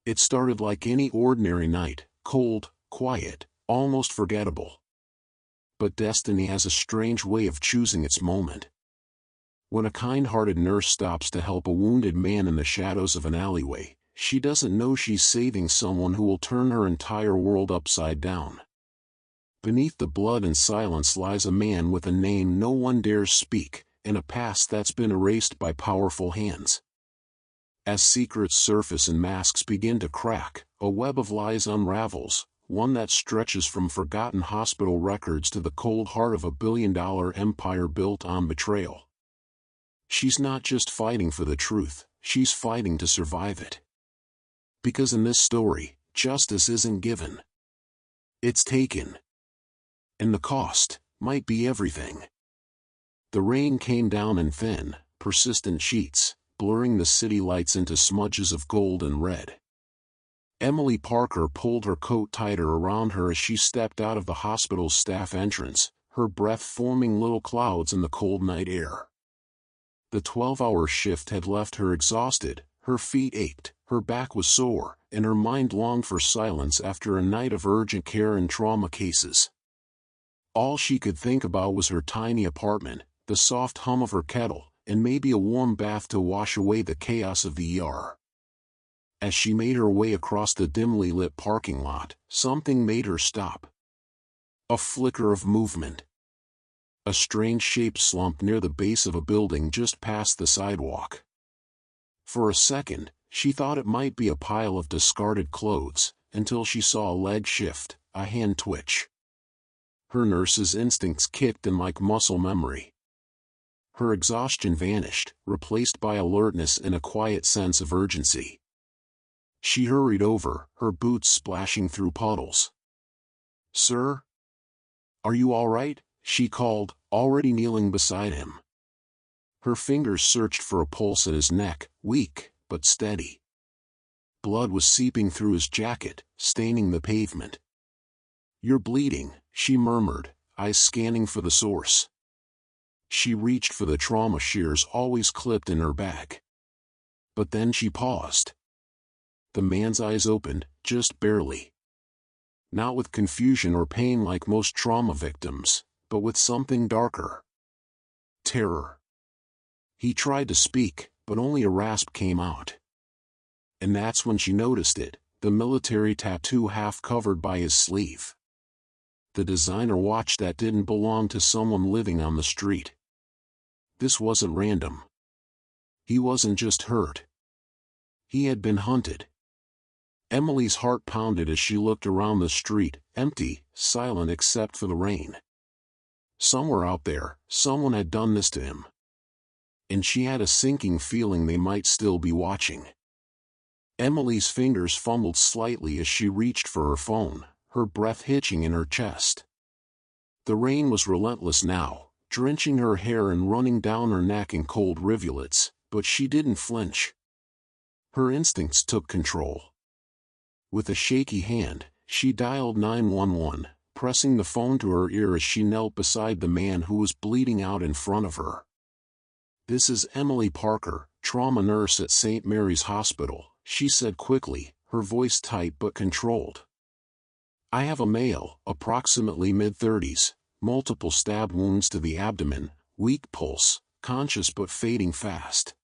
It started like any ordinary night, cold, quiet, almost forgettable. But destiny has a strange way of choosing its moment. When a kind-hearted nurse stops to help a wounded man in the shadows of an alleyway, she doesn't know she's saving someone who will turn her entire world upside down. Beneath the blood and silence lies a man with a name no one dares speak, and a past that's been erased by powerful hands. As secrets surface and masks begin to crack, a web of lies unravels, one that stretches from forgotten hospital records to the cold heart of a billion-dollar empire built on betrayal. She's not just fighting for the truth, she's fighting to survive it. Because in this story, justice isn't given. It's taken. And the cost might be everything. The rain came down in thin, persistent sheets, blurring the city lights into smudges of gold and red. Emily Parker pulled her coat tighter around her as she stepped out of the hospital's staff entrance, her breath forming little clouds in the cold night air. The 12-hour shift had left her exhausted, her feet ached, her back was sore, and her mind longed for silence after a night of urgent care and trauma cases. All she could think about was her tiny apartment, the soft hum of her kettle, and maybe a warm bath to wash away the chaos of the ER. As she made her way across the dimly lit parking lot, something made her stop. A flicker of movement. A strange shape slumped near the base of a building just past the sidewalk. For a second, she thought it might be a pile of discarded clothes, until she saw a leg shift, a hand twitch. Her nurse's instincts kicked in like muscle memory. Her exhaustion vanished, replaced by alertness and a quiet sense of urgency. She hurried over, her boots splashing through puddles. "Sir? Are you all right?" she called, already kneeling beside him. Her fingers searched for a pulse at his neck, weak, but steady. Blood was seeping through his jacket, staining the pavement. "You're bleeding," she murmured, eyes scanning for the source. She reached for the trauma shears always clipped in her bag. But then she paused. The man's eyes opened, just barely. Not with confusion or pain like most trauma victims, but with something darker. Terror. He tried to speak, but only a rasp came out. And that's when she noticed it, the military tattoo half covered by his sleeve. The designer watch that didn't belong to someone living on the street. This wasn't random. He wasn't just hurt. He had been hunted. Emily's heart pounded as she looked around the street, empty, silent except for the rain. Somewhere out there, someone had done this to him. And she had a sinking feeling they might still be watching. Emily's fingers fumbled slightly as she reached for her phone, her breath hitching in her chest. The rain was relentless now, drenching her hair and running down her neck in cold rivulets, but she didn't flinch. Her instincts took control. With a shaky hand, she dialed 911, pressing the phone to her ear as she knelt beside the man who was bleeding out in front of her. "This is Emily Parker, trauma nurse at St. Mary's Hospital," she said quickly, her voice tight but controlled. "I have a male, approximately mid-30s, multiple stab wounds to the abdomen, weak pulse, conscious but fading fast.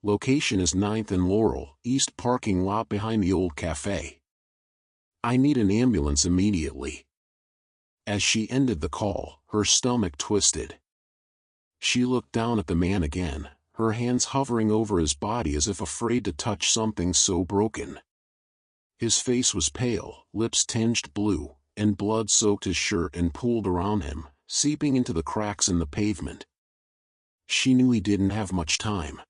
Location is 9th and Laurel, east parking lot behind the old cafe. I need an ambulance immediately." As she ended the call, her stomach twisted. She looked down at the man again, her hands hovering over his body as if afraid to touch something so broken. His face was pale, lips tinged blue, and blood soaked his shirt and pooled around him, seeping into the cracks in the pavement. She knew he didn't have much time.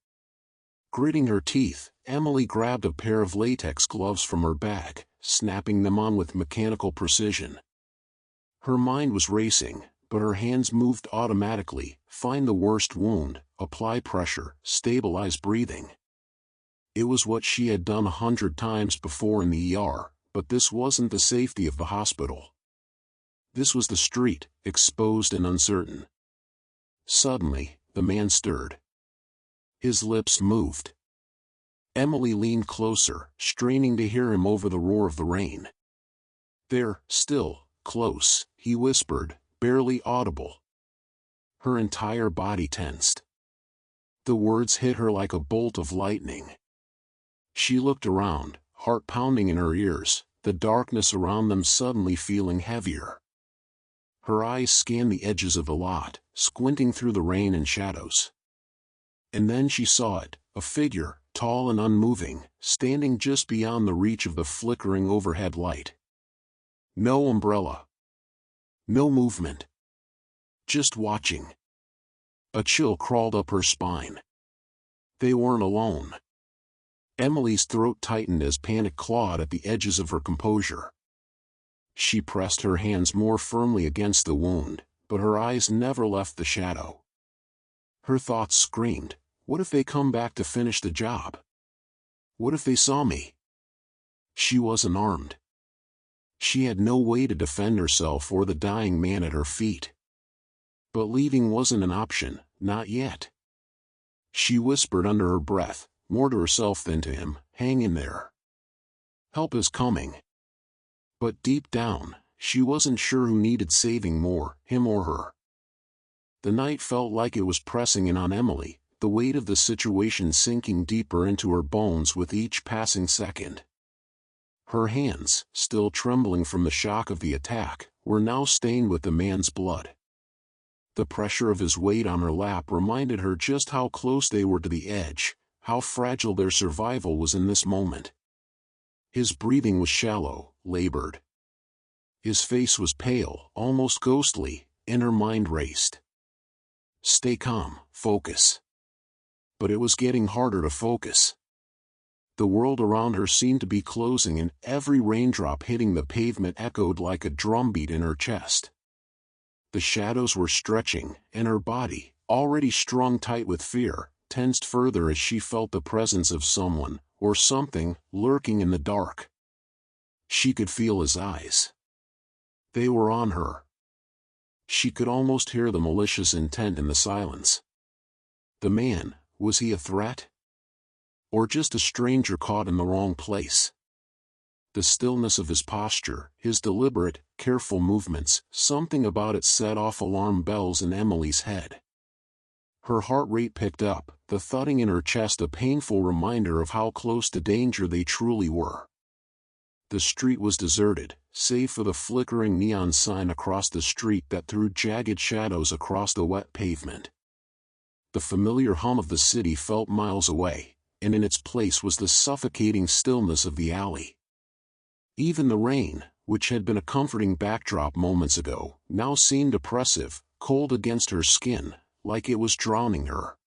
Gritting her teeth, Emily grabbed a pair of latex gloves from her bag, snapping them on with mechanical precision. Her mind was racing, but her hands moved automatically, find the worst wound, apply pressure, stabilize breathing. It was what she had done 100 times before in the ER, but this wasn't the safety of the hospital. This was the street, exposed and uncertain. Suddenly, the man stirred. His lips moved. Emily leaned closer, straining to hear him over the roar of the rain. "They're still close," he whispered, barely audible. Her entire body tensed. The words hit her like a bolt of lightning. She looked around, heart pounding in her ears, the darkness around them suddenly feeling heavier. Her eyes scanned the edges of the lot, squinting through the rain and shadows. And then she saw it, a figure, tall and unmoving, standing just beyond the reach of the flickering overhead light. No umbrella. No movement. Just watching. A chill crawled up her spine. They weren't alone. Emily's throat tightened as panic clawed at the edges of her composure. She pressed her hands more firmly against the wound, but her eyes never left the shadow. Her thoughts screamed, "What if they come back to finish the job? What if they saw me?" She wasn't armed. She had no way to defend herself or the dying man at her feet. But leaving wasn't an option, not yet. She whispered under her breath, more to herself than to him, "Hang in there. Help is coming." But deep down, she wasn't sure who needed saving more, him or her. The night felt like it was pressing in on Emily, the weight of the situation sinking deeper into her bones with each passing second. Her hands, still trembling from the shock of the attack, were now stained with the man's blood. The pressure of his weight on her lap reminded her just how close they were to the edge, how fragile their survival was in this moment. His breathing was shallow, labored. His face was pale, almost ghostly, and her mind raced. Stay calm, focus. But it was getting harder to focus. The world around her seemed to be closing, and every raindrop hitting the pavement echoed like a drumbeat in her chest. The shadows were stretching, and her body, already strung tight with fear, tensed further as she felt the presence of someone, or something, lurking in the dark. She could feel his eyes. They were on her. She could almost hear the malicious intent in the silence. The man, was he a threat? Or just a stranger caught in the wrong place? The stillness of his posture, his deliberate, careful movements, something about it set off alarm bells in Emily's head. Her heart rate picked up, the thudding in her chest a painful reminder of how close to danger they truly were. The street was deserted, save for the flickering neon sign across the street that threw jagged shadows across the wet pavement. The familiar hum of the city felt miles away, and in its place was the suffocating stillness of the alley. Even the rain, which had been a comforting backdrop moments ago, now seemed oppressive, cold against her skin, like it was drowning her.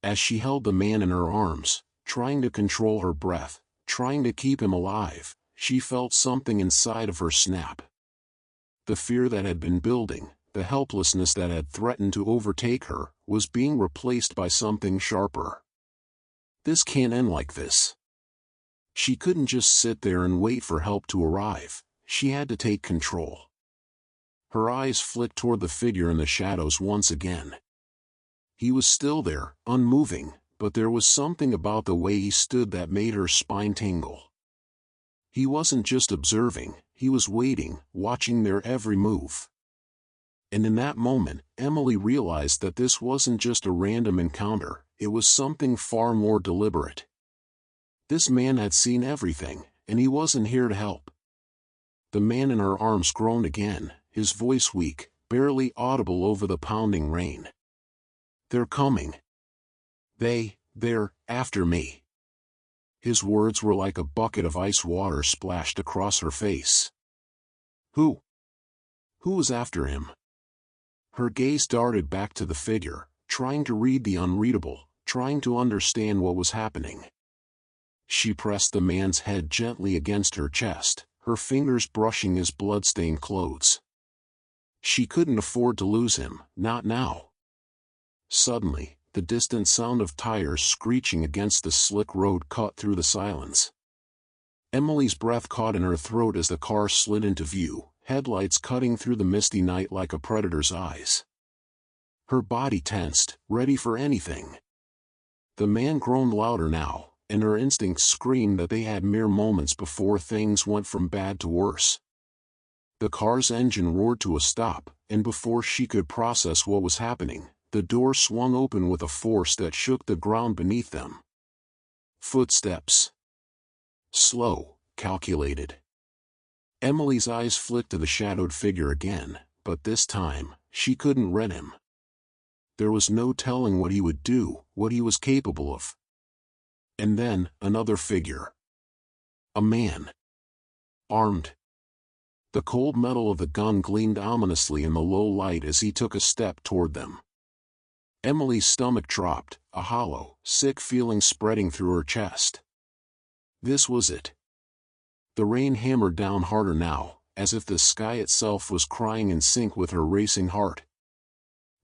As she held the man in her arms, trying to control her breath, trying to keep him alive, she felt something inside of her snap. The fear that had been building, the helplessness that had threatened to overtake her, was being replaced by something sharper. This can't end like this. She couldn't just sit there and wait for help to arrive. She had to take control. Her eyes flicked toward the figure in the shadows once again. He was still there, unmoving, but there was something about the way he stood that made her spine tingle. He wasn't just observing, he was waiting, watching their every move. And in that moment, Emily realized that this wasn't just a random encounter, it was something far more deliberate. This man had seen everything, and he wasn't here to help. The man in her arms groaned again, his voice weak, barely audible over the pounding rain. "They're coming. They're after me." His words were like a bucket of ice water splashed across her face. Who? Who was after him? Her gaze darted back to the figure, trying to read the unreadable, trying to understand what was happening. She pressed the man's head gently against her chest, her fingers brushing his blood-stained clothes. She couldn't afford to lose him, not now. Suddenly, the distant sound of tires screeching against the slick road cut through the silence. Emily's breath caught in her throat as the car slid into view, headlights cutting through the misty night like a predator's eyes. Her body tensed, ready for anything. The man groaned louder now, and her instincts screamed that they had mere moments before things went from bad to worse. The car's engine roared to a stop, and before she could process what was happening, the door swung open with a force that shook the ground beneath them. Footsteps. Slow, calculated. Emily's eyes flicked to the shadowed figure again, but this time, she couldn't read him. There was no telling what he would do, what he was capable of. And then, another figure. A man. Armed. The cold metal of the gun gleamed ominously in the low light as he took a step toward them. Emily's stomach dropped, a hollow, sick feeling spreading through her chest. This was it. The rain hammered down harder now, as if the sky itself was crying in sync with her racing heart.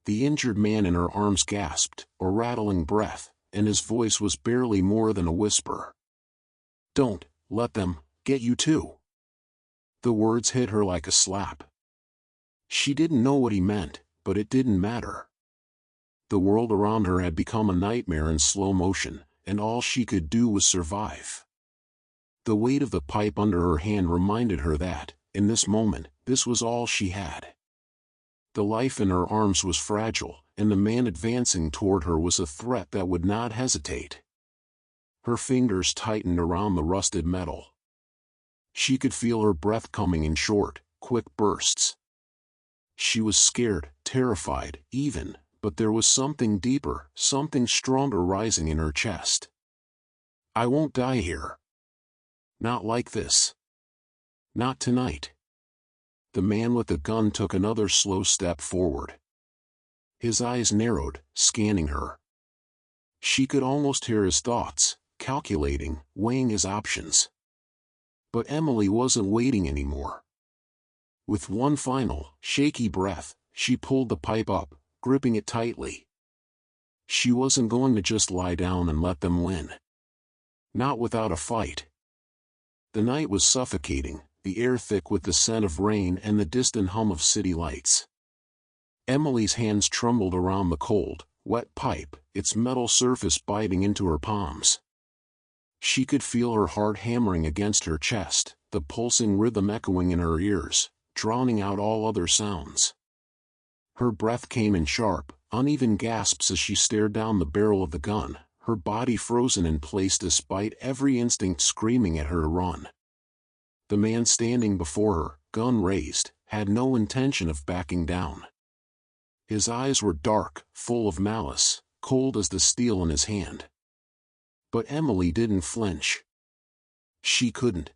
The injured man in her arms gasped, a rattling breath, and his voice was barely more than a whisper. "Don't let them get you too." The words hit her like a slap. She didn't know what he meant, but it didn't matter. The world around her had become a nightmare in slow motion, and all she could do was survive. The weight of the pipe under her hand reminded her that, in this moment, this was all she had. The life in her arms was fragile, and the man advancing toward her was a threat that would not hesitate. Her fingers tightened around the rusted metal. She could feel her breath coming in short, quick bursts. She was scared, terrified, even, but there was something deeper, something stronger rising in her chest. "I won't die here. Not like this. Not tonight." The man with the gun took another slow step forward. His eyes narrowed, scanning her. She could almost hear his thoughts, calculating, weighing his options. But Emily wasn't waiting anymore. With one final, shaky breath, she pulled the pipe up, gripping it tightly. She wasn't going to just lie down and let them win. Not without a fight. The night was suffocating, the air thick with the scent of rain and the distant hum of city lights. Emily's hands trembled around the cold, wet pipe, its metal surface biting into her palms. She could feel her heart hammering against her chest, the pulsing rhythm echoing in her ears, drowning out all other sounds. Her breath came in sharp, uneven gasps as she stared down the barrel of the gun, her body frozen in place despite every instinct screaming at her to run. The man standing before her, gun raised, had no intention of backing down. His eyes were dark, full of malice, cold as the steel in his hand. But Emily didn't flinch. She couldn't.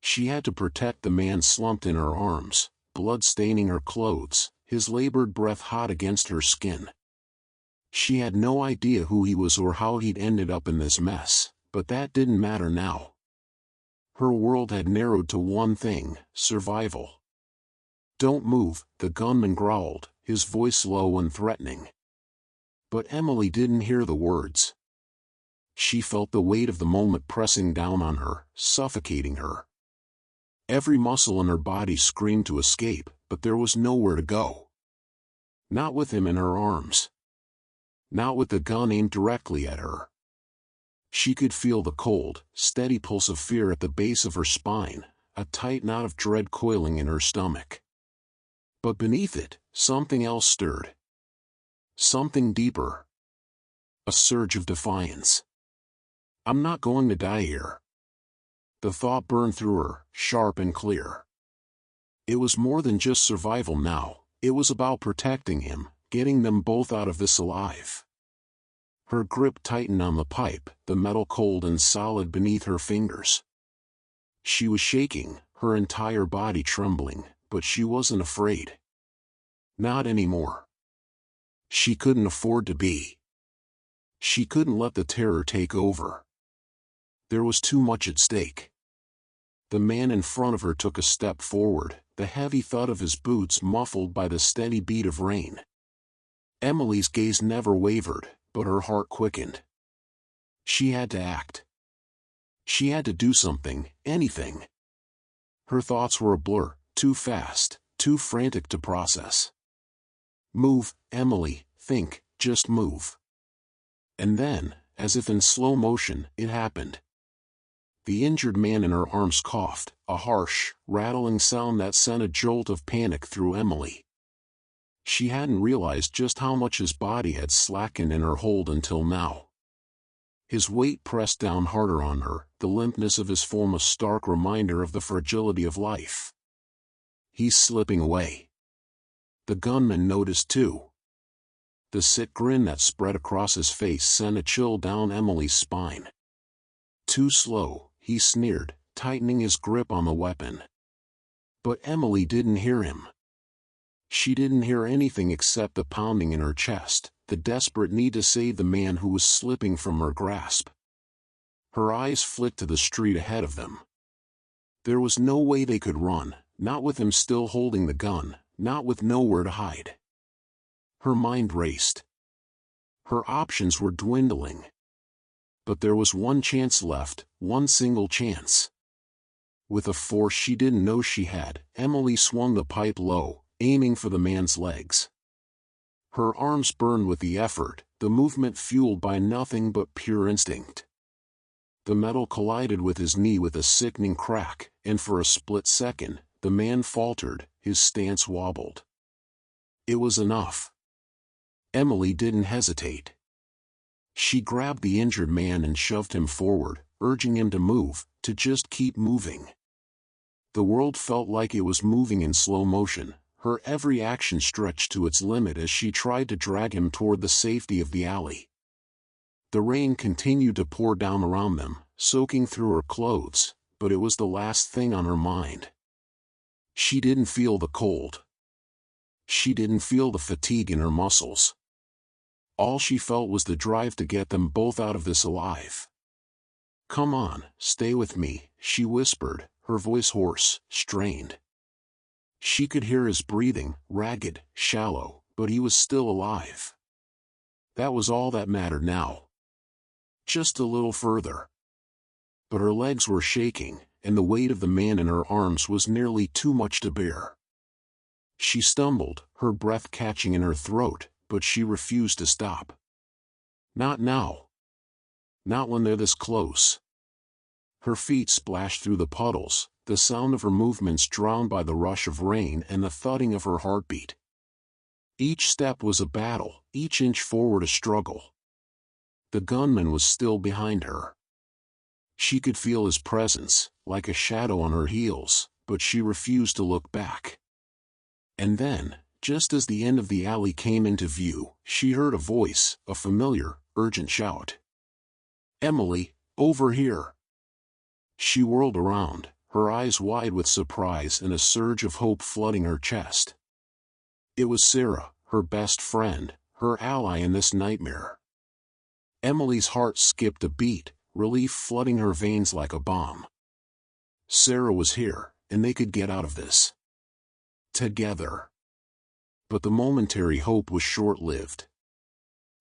She had to protect the man slumped in her arms, blood staining her clothes, his labored breath hot against her skin. She had no idea who he was or how he'd ended up in this mess, but that didn't matter now. Her world had narrowed to one thing: survival. "Don't move," the gunman growled, his voice low and threatening. But Emily didn't hear the words. She felt the weight of the moment pressing down on her, suffocating her. Every muscle in her body screamed to escape, but there was nowhere to go. Not with him in her arms. Not with the gun aimed directly at her. She could feel the cold, steady pulse of fear at the base of her spine, a tight knot of dread coiling in her stomach. But beneath it, something else stirred. Something deeper. A surge of defiance. "I'm not going to die here." The thought burned through her, sharp and clear. It was more than just survival now, it was about protecting him, getting them both out of this alive. Her grip tightened on the pipe, the metal cold and solid beneath her fingers. She was shaking, her entire body trembling, but she wasn't afraid. Not anymore. She couldn't afford to be. She couldn't let the terror take over. There was too much at stake. The man in front of her took a step forward, the heavy thud of his boots muffled by the steady beat of rain. Emily's gaze never wavered, but her heart quickened. She had to act. She had to do something, anything. Her thoughts were a blur, too fast, too frantic to process. "Move, Emily, think, just move." And then, as if in slow motion, it happened. The injured man in her arms coughed, a harsh, rattling sound that sent a jolt of panic through Emily. She hadn't realized just how much his body had slackened in her hold until now. His weight pressed down harder on her, the limpness of his form a stark reminder of the fragility of life. He's slipping away. The gunman noticed too. The sick grin that spread across his face sent a chill down Emily's spine. Too slow, he sneered, tightening his grip on the weapon. But Emily didn't hear him. She didn't hear anything except the pounding in her chest, the desperate need to save the man who was slipping from her grasp. Her eyes flicked to the street ahead of them. There was no way they could run, not with him still holding the gun, not with nowhere to hide. Her mind raced. Her options were dwindling. But there was one chance left, one single chance. With a force she didn't know she had, Emily swung the pipe low, aiming for the man's legs. Her arms burned with the effort, the movement fueled by nothing but pure instinct. The metal collided with his knee with a sickening crack, and for a split second, the man faltered, his stance wobbled. It was enough. Emily didn't hesitate. She grabbed the injured man and shoved him forward, urging him to move, to just keep moving. The world felt like it was moving in slow motion, her every action stretched to its limit as she tried to drag him toward the safety of the alley. The rain continued to pour down around them, soaking through her clothes, but it was the last thing on her mind. She didn't feel the cold. She didn't feel the fatigue in her muscles. All she felt was the drive to get them both out of this alive. "Come on, stay with me," she whispered, her voice hoarse, strained. She could hear his breathing, ragged, shallow, but he was still alive. That was all that mattered now. Just a little further. But her legs were shaking, and the weight of the man in her arms was nearly too much to bear. She stumbled, her breath catching in her throat, but she refused to stop. Not now. Not when they're this close. Her feet splashed through the puddles, the sound of her movements drowned by the rush of rain and the thudding of her heartbeat. Each step was a battle, each inch forward a struggle. The gunman was still behind her. She could feel his presence, like a shadow on her heels, but she refused to look back. And then, just as the end of the alley came into view, she heard a voice, a familiar, urgent shout. "Emily, over here!" She whirled around, her eyes wide with surprise and a surge of hope flooding her chest. It was Sarah, her best friend, her ally in this nightmare. Emily's heart skipped a beat, relief flooding her veins like a bomb. Sarah was here, and they could get out of this. Together. But the momentary hope was short-lived.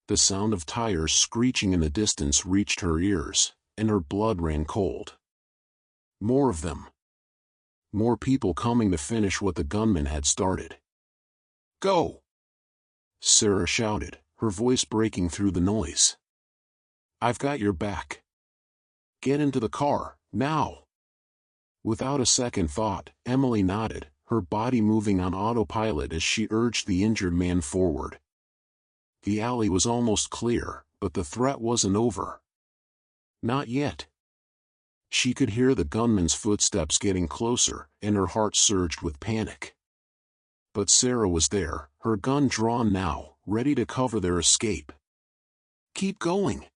The sound of tires screeching in the distance reached her ears, and her blood ran cold. More of them. More people coming to finish what the gunman had started. "Go!" Sarah shouted, her voice breaking through the noise. "I've got your back. Get into the car, now!" Without a second thought, Emily nodded, her body moving on autopilot as she urged the injured man forward. The alley was almost clear, but the threat wasn't over. Not yet. She could hear the gunman's footsteps getting closer, and her heart surged with panic. But Sarah was there, her gun drawn now, ready to cover their escape. "Keep going!"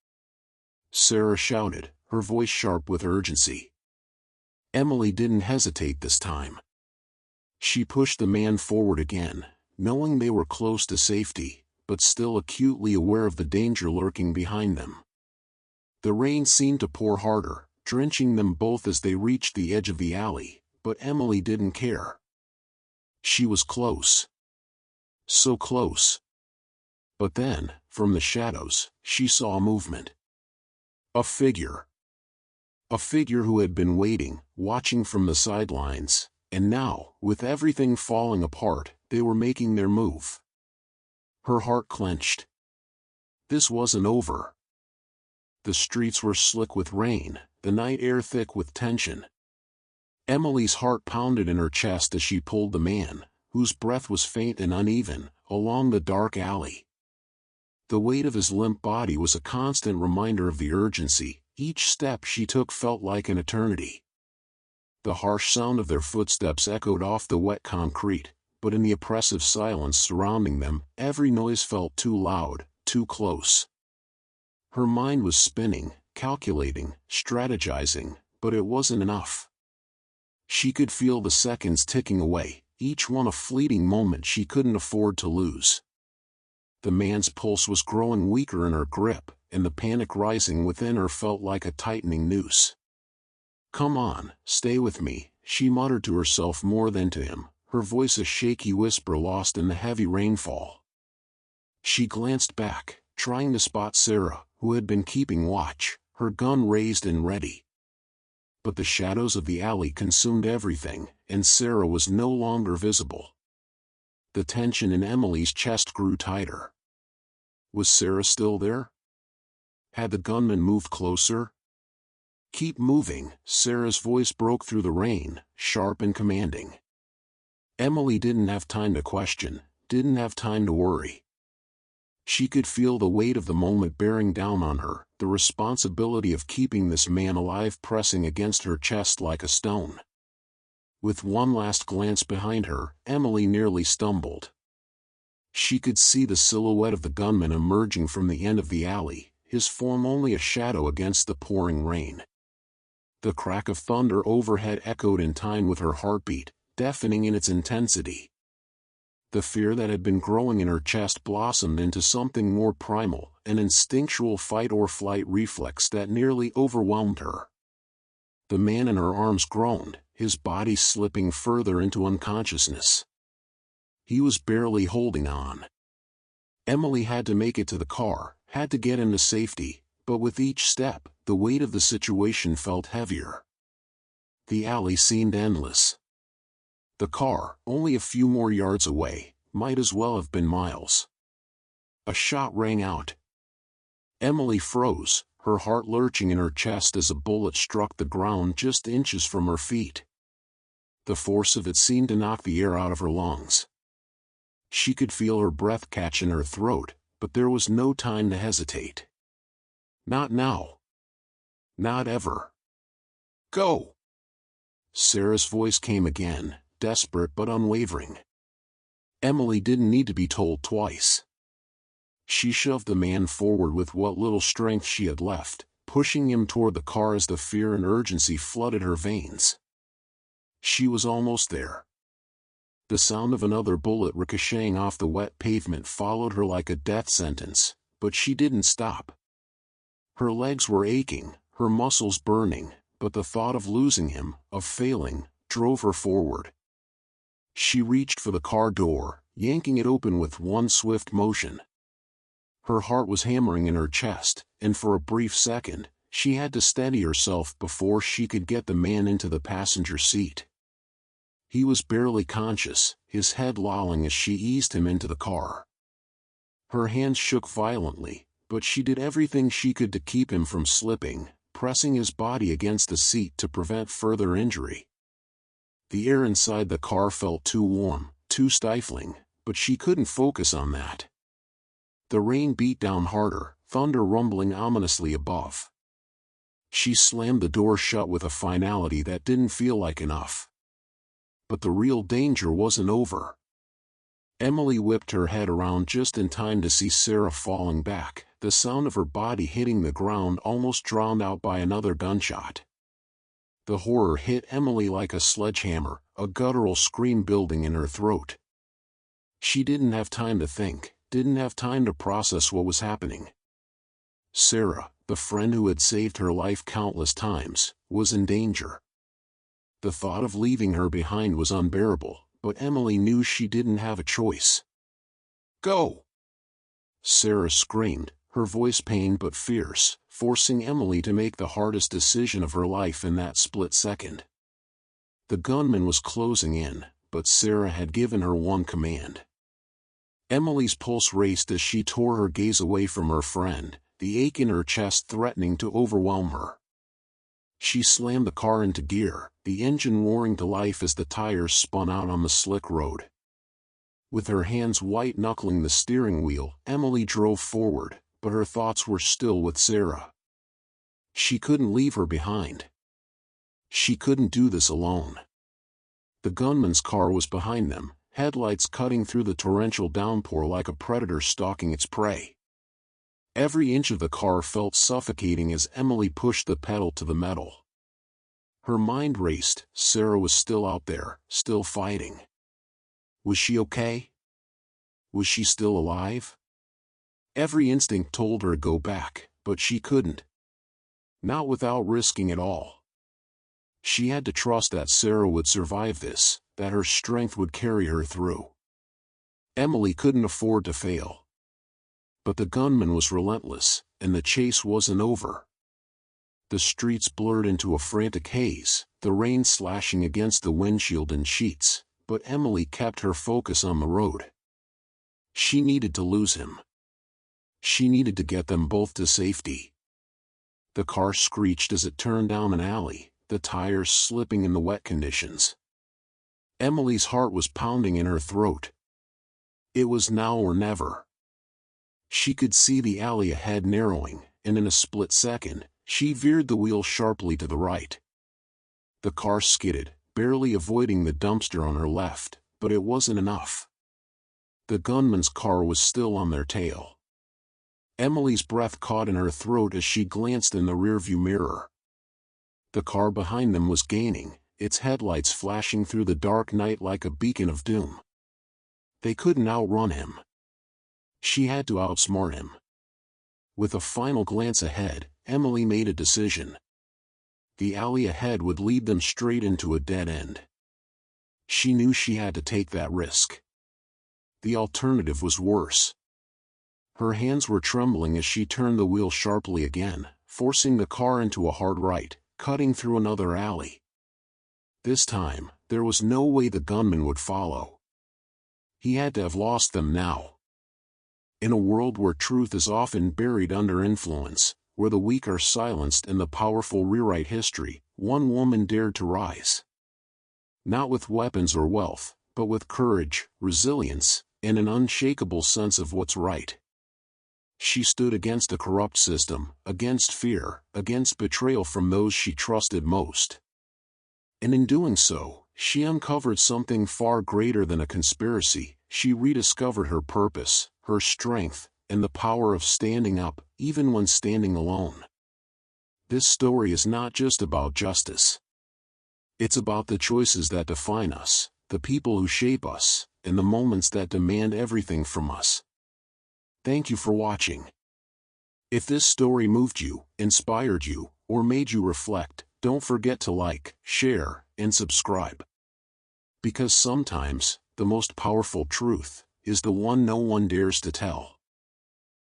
Sarah shouted, her voice sharp with urgency. Emily didn't hesitate this time. She pushed the man forward again, knowing they were close to safety, but still acutely aware of the danger lurking behind them. The rain seemed to pour harder, drenching them both as they reached the edge of the alley, but Emily didn't care. She was close. So close. But then, from the shadows, she saw movement. A figure. A figure who had been waiting, watching from the sidelines, and now, with everything falling apart, they were making their move. Her heart clenched. This wasn't over. The streets were slick with rain, the night air thick with tension. Emily's heart pounded in her chest as she pulled the man, whose breath was faint and uneven, along the dark alley. The weight of his limp body was a constant reminder of the urgency. Each step she took felt like an eternity. The harsh sound of their footsteps echoed off the wet concrete, but in the oppressive silence surrounding them, every noise felt too loud, too close. Her mind was spinning, calculating, strategizing, but it wasn't enough. She could feel the seconds ticking away, each one a fleeting moment she couldn't afford to lose. The man's pulse was growing weaker in her grip, and the panic rising within her felt like a tightening noose. "Come on, stay with me," she muttered to herself more than to him, her voice a shaky whisper lost in the heavy rainfall. She glanced back, trying to spot Sarah, who had been keeping watch, her gun raised and ready. But the shadows of the alley consumed everything, and Sarah was no longer visible. The tension in Emily's chest grew tighter. Was Sarah still there? Had the gunman moved closer? "Keep moving," Sarah's voice broke through the rain, sharp and commanding. Emily didn't have time to question, didn't have time to worry. She could feel the weight of the moment bearing down on her, the responsibility of keeping this man alive pressing against her chest like a stone. With one last glance behind her, Emily nearly stumbled. She could see the silhouette of the gunman emerging from the end of the alley, his form only a shadow against the pouring rain. The crack of thunder overhead echoed in time with her heartbeat, deafening in its intensity. The fear that had been growing in her chest blossomed into something more primal, an instinctual fight-or-flight reflex that nearly overwhelmed her. The man in her arms groaned, his body slipping further into unconsciousness. He was barely holding on. Emily had to make it to the car, had to get him to safety, but with each step, the weight of the situation felt heavier. The alley seemed endless. The car, only a few more yards away, might as well have been miles. A shot rang out. Emily froze, her heart lurching in her chest as a bullet struck the ground just inches from her feet. The force of it seemed to knock the air out of her lungs. She could feel her breath catch in her throat, but there was no time to hesitate. Not now. Not ever. "Go!" Sarah's voice came again, desperate but unwavering. Emily didn't need to be told twice. She shoved the man forward with what little strength she had left, pushing him toward the car as the fear and urgency flooded her veins. She was almost there. The sound of another bullet ricocheting off the wet pavement followed her like a death sentence, but she didn't stop. Her legs were aching, her muscles burning, but the thought of losing him, of failing, drove her forward. She reached for the car door, yanking it open with one swift motion. Her heart was hammering in her chest, and for a brief second, she had to steady herself before she could get the man into the passenger seat. He was barely conscious, his head lolling as she eased him into the car. Her hands shook violently, but she did everything she could to keep him from slipping, pressing his body against the seat to prevent further injury. The air inside the car felt too warm, too stifling, but she couldn't focus on that. The rain beat down harder, thunder rumbling ominously above. She slammed the door shut with a finality that didn't feel like enough. But the real danger wasn't over. Emily whipped her head around just in time to see Sarah falling back, the sound of her body hitting the ground almost drowned out by another gunshot. The horror hit Emily like a sledgehammer, a guttural scream building in her throat. She didn't have time to think, didn't have time to process what was happening. Sarah, the friend who had saved her life countless times, was in danger. The thought of leaving her behind was unbearable, but Emily knew she didn't have a choice. "Go!" Sarah screamed, her voice pained but fierce, forcing Emily to make the hardest decision of her life in that split second. The gunman was closing in, but Sarah had given her one command. Emily's pulse raced as she tore her gaze away from her friend, the ache in her chest threatening to overwhelm her. She slammed the car into gear, the engine roaring to life as the tires spun out on the slick road. With her hands white-knuckling the steering wheel, Emily drove forward, but her thoughts were still with Sarah. She couldn't leave her behind. She couldn't do this alone. The gunman's car was behind them, headlights cutting through the torrential downpour like a predator stalking its prey. Every inch of the car felt suffocating as Emily pushed the pedal to the metal. Her mind raced. Sarah was still out there, still fighting. Was she okay? Was she still alive? Every instinct told her to go back, but she couldn't. Not without risking it all. She had to trust that Sarah would survive this, that her strength would carry her through. Emily couldn't afford to fail. But the gunman was relentless, and the chase wasn't over. The streets blurred into a frantic haze, the rain slashing against the windshield in sheets, but Emily kept her focus on the road. She needed to lose him. She needed to get them both to safety. The car screeched as it turned down an alley, the tires slipping in the wet conditions. Emily's heart was pounding in her throat. It was now or never. She could see the alley ahead narrowing, and in a split second, she veered the wheel sharply to the right. The car skidded, barely avoiding the dumpster on her left, but it wasn't enough. The gunman's car was still on their tail. Emily's breath caught in her throat as she glanced in the rearview mirror. The car behind them was gaining, its headlights flashing through the dark night like a beacon of doom. They couldn't outrun him. She had to outsmart him. With a final glance ahead, Emily made a decision. The alley ahead would lead them straight into a dead end. She knew she had to take that risk. The alternative was worse. Her hands were trembling as she turned the wheel sharply again, forcing the car into a hard right, cutting through another alley. This time, there was no way the gunman would follow. He had to have lost them now. In a world where truth is often buried under influence, where the weak are silenced and the powerful rewrite history, one woman dared to rise. Not with weapons or wealth, but with courage, resilience, and an unshakable sense of what's right. She stood against a corrupt system, against fear, against betrayal from those she trusted most. And in doing so, she uncovered something far greater than a conspiracy. She rediscovered her purpose, her strength, and the power of standing up, even when standing alone. This story is not just about justice. It's about the choices that define us, the people who shape us, and the moments that demand everything from us. Thank you for watching. If this story moved you, inspired you, or made you reflect, don't forget to like, share, and subscribe. Because sometimes, the most powerful truth is the one no one dares to tell.